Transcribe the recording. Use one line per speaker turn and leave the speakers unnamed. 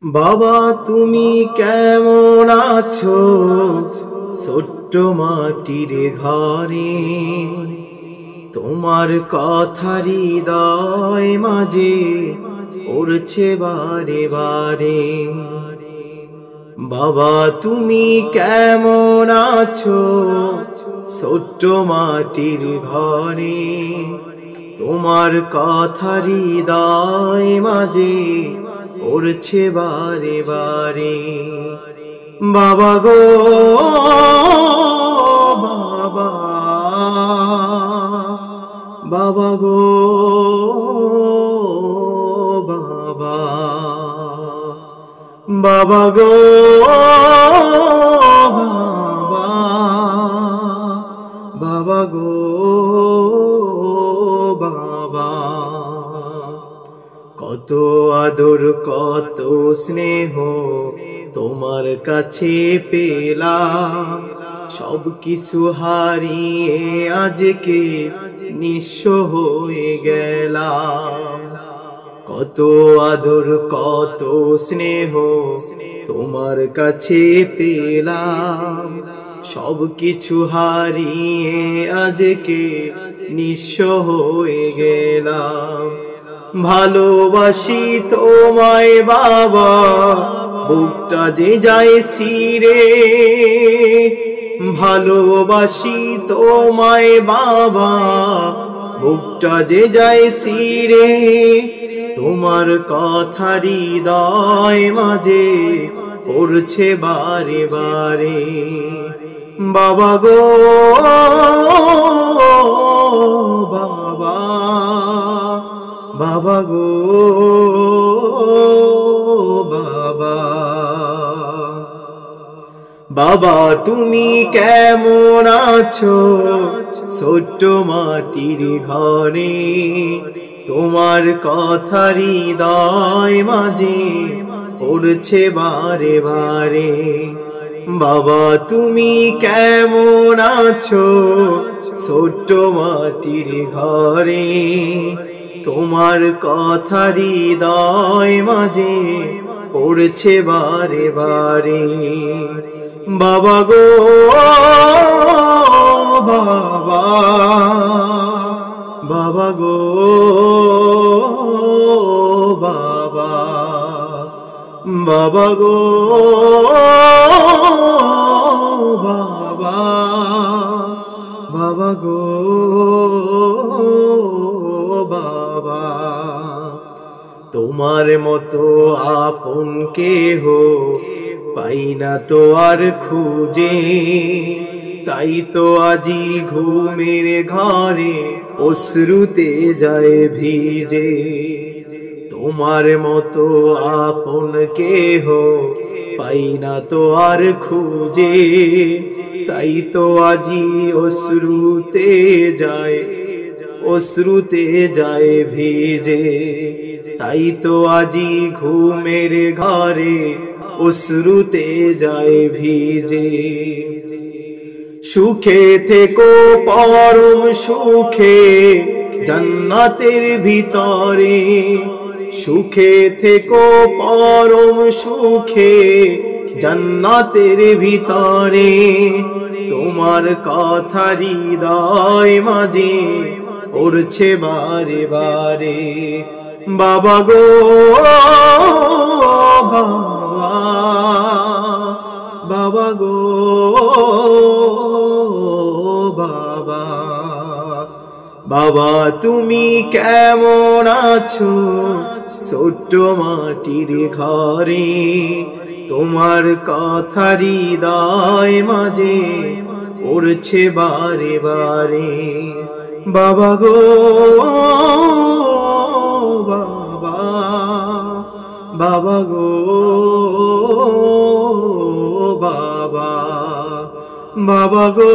বাবা তুমি কেমন আছো ছোট্ট মাটির ঘরে, তোমার কথা হৃদয় মাঝে পড়ছে বারে বারে। বাবা তুমি কেমন আছো ছোট্ট মাটির ঘরে, তোমার কথা হৃদয় মাঝে পড়ছে বারে বারে। বাবা গো বাবা, বাবা গো বাবা, বাবা গো বাবা, বাবা গো বাবা। কত আদর কত স্নেহ তোমার কাছে পেলাম, সব কিছু হারিয়ে আজকে নিঃস্ব হয়ে গেলাম। কত আদর কত স্নেহ তোমার কাছে পেলাম, সব কিছু হারিয়ে আজকে নিঃস্ব হয়ে গেলাম। ভালোবাসি তোমায় বাবা, বুকটা যে যায় ছিঁড়ে। ভালোবাসি তোমায় বাবা, বুকটা যে যায় ছিঁড়ে। তোমার কথা হৃদয় মাঝে পড়ছে বারে বারে। বাবা গো বাবা, বাবা গো বাবা। বাবা তুমি কেমন আছো ছোট্ট মাটির ঘরে, তোমার কথা হৃদয় মাঝে পড়ছে বারে বারে। বাবা তুমি কেমন আছো ছোট্ট মাটির ঘরে, তোমার কথা হৃদয় মাঝে পড়ছে বারে বারে। বাবা গো বাবা, বাবা গো বাবা, বাবা গো বাবা, বাবা গো বাবা। তোমার মতো আপন কেহ পাই না তো আর খুঁজে, তাই তো আজি ঘুমের ঘরে অশ্রুতে যায় ভিজে। তোমার মতো আপন কেহ পাই না তো আর খুঁজে, তাই তো আজি অশ্রুতে যায়, অশ্রুতে যায় ভিজে। তাই তো আজি ঘুমের ঘরে অশ্রুতে যায় ভিজে। সুখে থেকো পরম সুখে জান্নাতের ভিতরে, সুখে থেকো পরম সুখে জান্নাতের ভিতরে। তোমার কথা হৃদয় মাঝে পড়ছে বারে বারে। বাবা গো বাবা, বাবা গো বাবা। বাবা তুমি কেমন আছো ছোট্ট মাটির ঘরে, তোমার কথা হৃদয় মাঝে পড়ছে বারে বারে। বাবা গো বাবা, বাবা গো বাবা, বাবা গো